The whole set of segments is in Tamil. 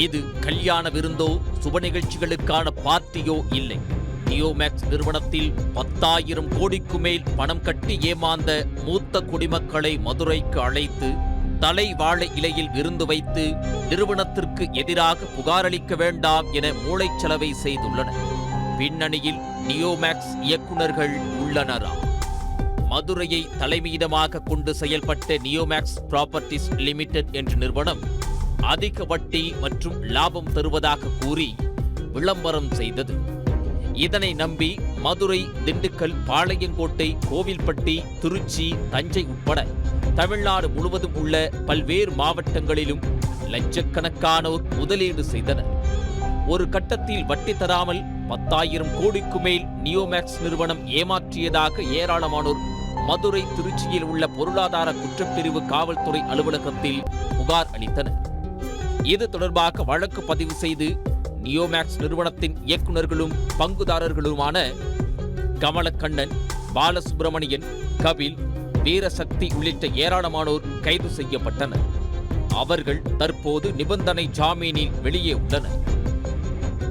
இது கல்யாண விருந்தோ சுப நிகழ்ச்சிகளுக்கான பார்ட்டியோ இல்லை. நியோமேக்ஸ் நிறுவனத்தில் 10,000 கோடிக்கு மேல் பணம் கட்டி ஏமாந்த மூத்த குடிமக்களை மதுரைக்கு அழைத்து தலை வாழை இலையில் விருந்து வைத்து நிறுவனத்திற்கு எதிராக புகாரளிக்க வேண்டாம் என மூளைச்சலவை செய்துள்ளனர். பின்னணியில் நியோமேக்ஸ் இயக்குநர்கள் உள்ளனரா? மதுரையை தலைமையிடமாக கொண்டு செயல்பட்ட நியோமேக்ஸ் ப்ராப்பர்ட்டிஸ் லிமிடெட் என்ற நிறுவனம் அதிக வட்டி மற்றும் லாபம் தருவதாக கூறி விளம்பரம் செய்தது. இதனை நம்பி மதுரை, திண்டுக்கல், பாளையங்கோட்டை, கோவில்பட்டி, திருச்சி, தஞ்சை உட்பட தமிழ்நாடு முழுவதும் உள்ள பல்வேறு மாவட்டங்களிலும் லட்சக்கணக்கானோர் முதலீடு செய்தனர். ஒரு கட்டத்தில் வட்டி தராமல் 10,000 கோடிக்கு மேல் நியோமேக்ஸ் நிறுவனம் ஏமாற்றியதாக ஏராளமானோர் மதுரை, திருச்சியில் உள்ள பொருளாதார குற்றப்பிரிவு காவல்துறை அலுவலகத்தில் புகார் அளித்தனர். இது தொடர்பாக வழக்கு பதிவு செய்து நியோமேக்ஸ் நிறுவனத்தின் இயக்குநர்களும் பங்குதாரர்களுமான கமலக்கண்ணன், பாலசுப்பிரமணியன், கபில், வீரசக்தி உள்ளிட்ட ஏராளமானோர் கைது செய்யப்பட்டனர். அவர்கள் தற்போது நிபந்தனை ஜாமீனில் வெளியே உள்ளனர்.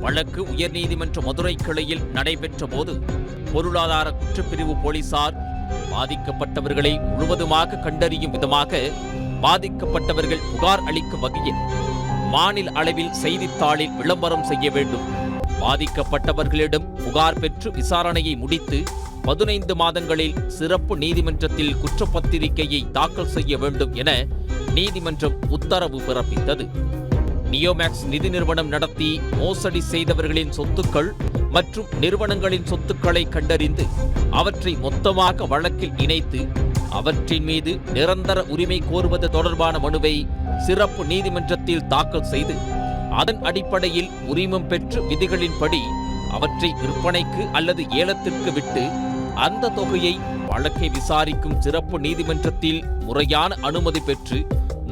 வழக்கு உயர்நீதிமன்ற மதுரை கிளையில் நடைபெற்ற போது பொருளாதார குற்றப்பிரிவு போலீசார் பாதிக்கப்பட்டவர்களை முழுவதுமாக கண்டறியும் விதமாக பாதிக்கப்பட்டவர்கள் புகார் அளிக்கும் வகையில் மாநில அளவில் செய்தித்தாளில் விளம்பரம் செய்ய வேண்டும், பாதிக்கப்பட்டவர்களிடம் புகார் பெற்று விசாரணையை முடித்து 15 மாதங்களில் சிறப்பு நீதிமன்றத்தில் குற்றப்பத்திரிகையை தாக்கல் செய்ய வேண்டும் என நீதிமன்றம் உத்தரவு பிறப்பித்தது. நியோமேக்ஸ் நிதி நிறுவனம் நடத்தி மோசடி செய்தவர்களின் சொத்துக்கள் மற்றும் நிறுவனங்களின் சொத்துக்களை கண்டறிந்து அவற்றை மொத்தமாக வழக்கில் இணைத்து அவற்றின் மீது நிரந்தர உரிமை கோருவது தொடர்பான மனுவை சிறப்பு நீதிமன்றத்தில் தாக்கல் செய்து அதன் அடிப்படையில் உரிமம் பெற்று விதிகளின்படி அவற்றை விற்பனைக்கு அல்லது ஏலத்திற்கு விட்டு அந்த தொகையை வழக்கை விசாரிக்கும் சிறப்பு நீதிமன்றத்தில் முறையான அனுமதி பெற்று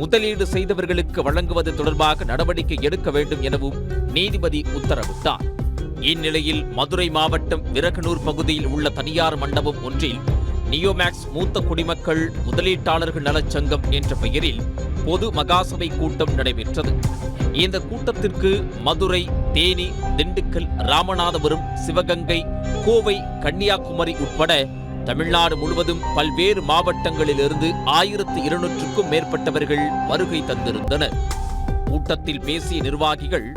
முதலீடு செய்தவர்களுக்கு வழங்குவது தொடர்பாக நடவடிக்கை எடுக்க வேண்டும் எனவும் நீதிபதி உத்தரவிட்டார். இந்நிலையில் மதுரை மாவட்டம் விரகனூர் பகுதியில் உள்ள தனியார் மண்டபம் ஒன்றில் நியோமேக்ஸ் மூத்த குடிமக்கள் முதலீட்டாளர்கள் நலச்சங்கம் என்ற பெயரில் பொது மகாசபை கூட்டம் நடைபெற்றது. இந்த கூட்டத்திற்கு மதுரை, தேனி, திண்டுக்கல், ராமநாதபுரம், சிவகங்கை, கோவை, கன்னியாகுமரி உட்பட தமிழ்நாடு முழுவதும் பல்வேறு மாவட்டங்களிலிருந்து 1200க்கும் மேற்பட்டவர்கள் வருகை தந்திருந்தனர். கூட்டத்தில் பேசிய நிர்வாகிகள்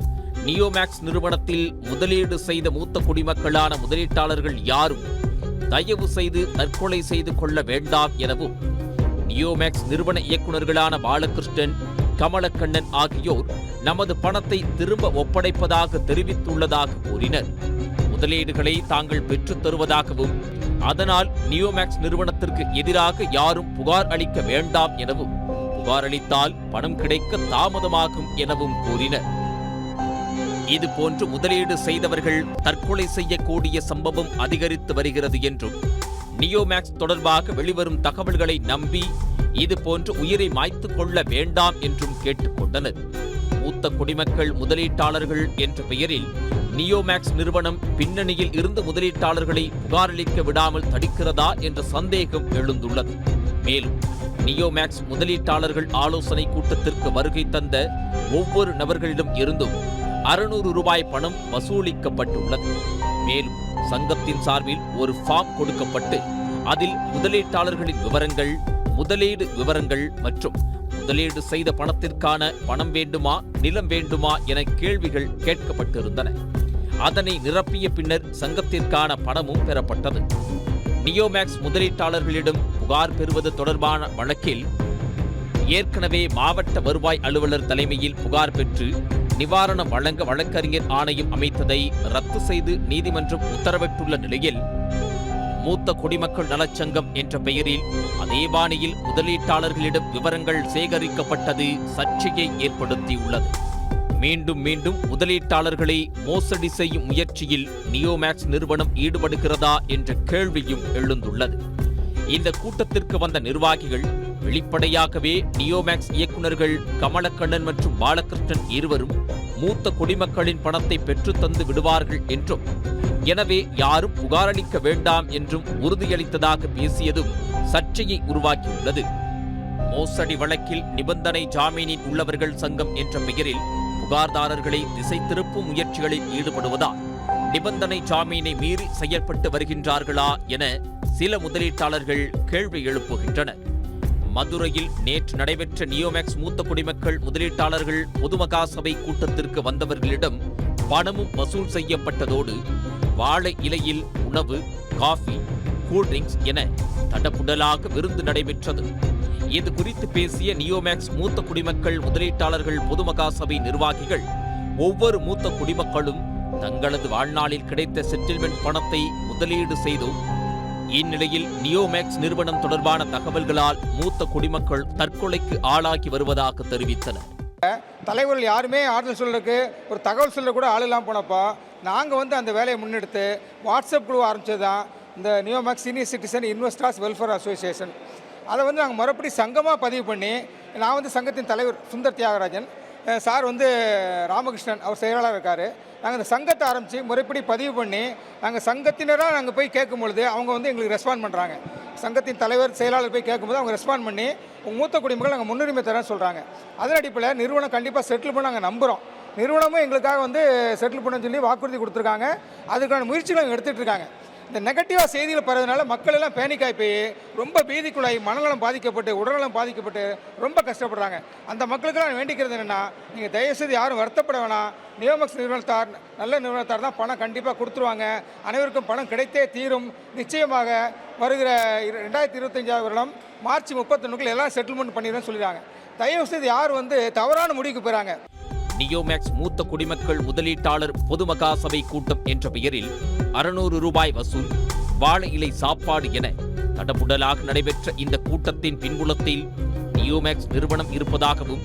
நியோமேக்ஸ் நிறுவனத்தில் முதலீடு செய்த மூத்த குடிமக்களான முதலீட்டாளர்கள் யாரும் தயவு செய்து தற்கொலை செய்து கொள்ள வேண்டாம் எனவும் நியோமேக்ஸ் நிறுவன இயக்குநர்களான பாலகிருஷ்ணன், கமலக்கண்ணன் ஆகியோர் நமது பணத்தை திரும்ப ஒப்படைப்பதாக தெரிவித்துள்ளதாக கூறினர். முதலீடுகளை தாங்கள் பெற்றுத் தருவதாகவும் அதனால் நியோமேக்ஸ் நிறுவனத்திற்கு எதிராக யாரும் புகார் அளிக்க வேண்டாம் எனவும் புகார் அளித்தால் பணம் கிடைக்க தாமதமாகும் எனவும் கூறினர். இதுபோன்று முதலீடு செய்தவர்கள் தற்கொலை செய்யக்கூடிய சம்பவம் அதிகரித்து வருகிறது என்றும் நியோமேக்ஸ் தொடர்பாக வெளிவரும் தகவல்களை நம்பி இதுபோன்று உயிரை மாய்த்து கொள்ள வேண்டாம் என்றும் கேட்டுக்கொண்டனர். மூத்த குடிமக்கள் முதலீட்டாளர்கள் என்ற பெயரில் நியோமேக்ஸ் நிறுவனம் பின்னணியில் இருந்து முதலீட்டாளர்களை புகாரளிக்க விடாமல் தடுக்கிறதா என்ற சந்தேகம் எழுந்துள்ளது. மேலும் நியோமேக்ஸ் முதலீட்டாளர்கள் ஆலோசனை கூட்டத்திற்கு வருகை தந்த ஒவ்வொரு நபர்களிடம் இருந்தும் 600 ரூபாய் பணம் வசூலிக்கப்பட்டுள்ளது. மேலும் சங்கத்தின் சார்பில் ஒரு ஃபார்ம் கொடுக்கப்பட்டு அதில் முதலீட்டாளர்களின் விவரங்கள், முதலீடு விவரங்கள் மற்றும் முதலீடு செய்த பணத்திற்கான பணம் வேண்டுமா, நிலம் வேண்டுமா என கேள்விகள் கேட்கப்பட்டிருந்தன. அதனை நிரப்பிய பின்னர் சங்கத்திற்கான பணமும் பெறப்பட்டது. நியோமேக்ஸ் முதலீட்டாளர்களிடம் புகார் பெறுவது தொடர்பான வழக்கில் ஏற்கனவே மாவட்ட வருவாய் அலுவலர் தலைமையில் புகார் பெற்று நிவாரணம் வழங்க வழக்கறிஞர் ஆணையம் அமைத்ததை ரத்து செய்து நீதிமன்றம் உத்தரவிட்டுள்ள நிலையில் மூத்த குடிமக்கள் நலச்சங்கம் என்ற பெயரில் அதே பாணியில் முதலீட்டாளர்களிடம் விவரங்கள் சேகரிக்கப்பட்டது சர்ச்சையை ஏற்படுத்தியுள்ளது. மீண்டும் மீண்டும் முதலீட்டாளர்களை மோசடி செய்யும் முயற்சியில் நியோமேக்ஸ் நிறுவனம் ஈடுபடுகிறதா என்ற கேள்வியும் எழுந்துள்ளது. இந்த கூட்டத்திற்கு வந்த நிர்வாகிகள் வெளிப்படையாகவே நியோமேக்ஸ் இயக்குநர்கள் கமலக்கண்ணன் மற்றும் பாலகிருஷ்ணன் இருவரும் மூத்த குடிமக்களின் பணத்தை பெற்றுத் தந்து விடுவார்கள் என்றும், எனவே யாரும் புகாரளிக்க வேண்டாம் என்றும் உறுதியளித்ததாக பேசியதும் சர்ச்சையை உருவாக்கியுள்ளது. மோசடி வழக்கில் நிபந்தனை ஜாமீனில் உள்ளவர்கள் சங்கம் என்ற பெயரில் புகார்தாரர்களை திசை திருப்பும் முயற்சிகளில் ஈடுபடுவதால் நிபந்தனை ஜாமீனை மீறி செயல்பட்டு வருகின்றார்களா என சில முதலீட்டாளர்கள் கேள்வி எழுப்புகின்றனர். மதுரையில் நேற்று நடைபெற்ற நியோமேக்ஸ் மூத்த குடிமக்கள் முதலீட்டாளர்கள் பொதுமகா சபை கூட்டத்திற்கு வந்தவர்களிடம் பணமும் வசூல் செய்யப்பட்டதோடு வாழை இலையில் உணவு, காஃபி, கூல்ட்ரிங்க்ஸ் என தடபுடலாக விருந்து நடைபெற்றது. இது குறித்து பேசிய நியோமேக்ஸ் மூத்த குடிமக்கள் முதலீட்டாளர்கள் பொதுமகா சபை நிர்வாகிகள், ஒவ்வொரு மூத்த குடிமக்களும் தங்களது வாழ்நாளில் கிடைத்த செட்டில்மெண்ட் பணத்தை முதலீடு செய்தோம். இந்நிலையில் நியோமேக்ஸ் நிறுவனம் தொடர்பான தகவல்களால் மூத்த குடிமக்கள் தற்கொலைக்கு ஆளாகி வருவதாக தெரிவித்தனர். தலைவர்கள் யாருமே ஆறுதல் சொல்றதுக்கு ஒரு தகவல் சொல்ல கூட ஆள் இல்லாமல் போனப்போ நாங்கள் அந்த வேலையை முன்னெடுத்து வாட்ஸ்அப் குழு ஆரம்பித்தது தான் இந்த Neomax senior citizen investors welfare association. அதை நாங்கள் மறுபடி சங்கமாக பதிவு பண்ணி, நான் சங்கத்தின் தலைவர் சுந்தர் தியாகராஜன், சார் ராமகிருஷ்ணன் அவர் செயலாளர் இருக்கார். நாங்கள் இந்த சங்கத்தை ஆரம்பித்து முறைப்படி பதிவு பண்ணி நாங்கள் சங்கத்தினராக நாங்கள் போய் கேட்கும் பொழுது அவங்க எங்களுக்கு ரெஸ்பாண்ட் பண்ணுறாங்க. சங்கத்தின் தலைவர் செயலாளர் போய் கேட்கும்போது அவங்க ரெஸ்பாண்ட் பண்ணி உங்கள் மூத்த குடிமக்கள் நாங்கள் முன்னுரிமை தரேன்னு சொல்கிறாங்க. அதன் அடிப்படையில் நிறுவனம் கண்டிப்பாக செட்டில் பண்ண நாங்கள் நம்புகிறோம். நிறுவனமும் எங்களுக்காக செட்டில் பண்ண சொல்லி வாக்குறுதி கொடுத்துருக்காங்க. அதுக்கான முயற்சிகள் அவங்க எடுத்துகிட்டு இருக்காங்க. இந்த நெகட்டிவாக செய்திகள் பரவுறதுனால மக்கள் எல்லாம் பேனிக்காய் போய் ரொம்ப பீதிக்குள்ளாகி மனநலம் பாதிக்கப்பட்டு உடல்நலம் பாதிக்கப்பட்டு ரொம்ப கஷ்டப்படுறாங்க. அந்த மக்களுக்கெல்லாம் நான் வேண்டிக்கிறது என்னென்னா, நீங்கள் தயவுசெய்து யாரும் வருத்தப்பட வேணாம். நியோமேக்ஸ் நிறுவனத்தார் நல்ல நிறுவனத்தார் தான், பணம் கண்டிப்பாக கொடுத்துருவாங்க. அனைவருக்கும் பணம் கிடைத்தே தீரும். நிச்சயமாக வருகிற 2025 வருடம் மார்ச் 31 எல்லாம் செட்டில்மெண்ட் பண்ணிடுறேன்னு சொல்லிடுறாங்க. தயவுசெய்து யார் தவறான முடிவுக்கு போகிறாங்க. நியோமேக்ஸ் மூத்த குடிமக்கள் முதலீட்டாளர் பொதுமகா சபை கூட்டம் என்ற பெயரில் 600 ரூபாய் வசூல், வாழை இலை சாப்பாடு என தடபுடலாக நடைபெற்ற இந்த கூட்டத்தின் பின்புலத்தில் நியோமேக்ஸ் நிறுவனம் இருப்பதாகவும்,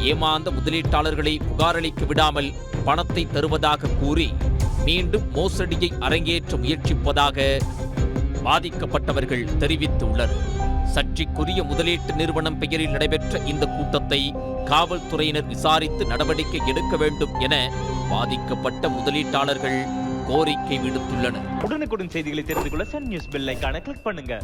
ஏமாந்த முதலீட்டாளர்களை புகாரளிக்க விடாமல் பணத்தை தருவதாக கூறி மீண்டும் மோசடியை அரங்கேற்ற முயற்சிப்பதாக பாதிக்கப்பட்டவர்கள் தெரிவித்துள்ளனர். சர்ச்சைக்குரிய முதலீட்டு நிறுவனம் பெயரில் நடைபெற்ற இந்த கூட்டத்தை காவல்துறையினர் விசாரித்து நடவடிக்கை எடுக்க வேண்டும் என பாதிக்கப்பட்ட முதலீட்டாளர்கள் கோரிக்கை விடுத்துள்ளனர். உடனுக்குடன் செய்திகளை தெரிந்து கொள்ள சன் நியூஸ் பெல் ஐகானை கிளிக் பண்ணுங்க.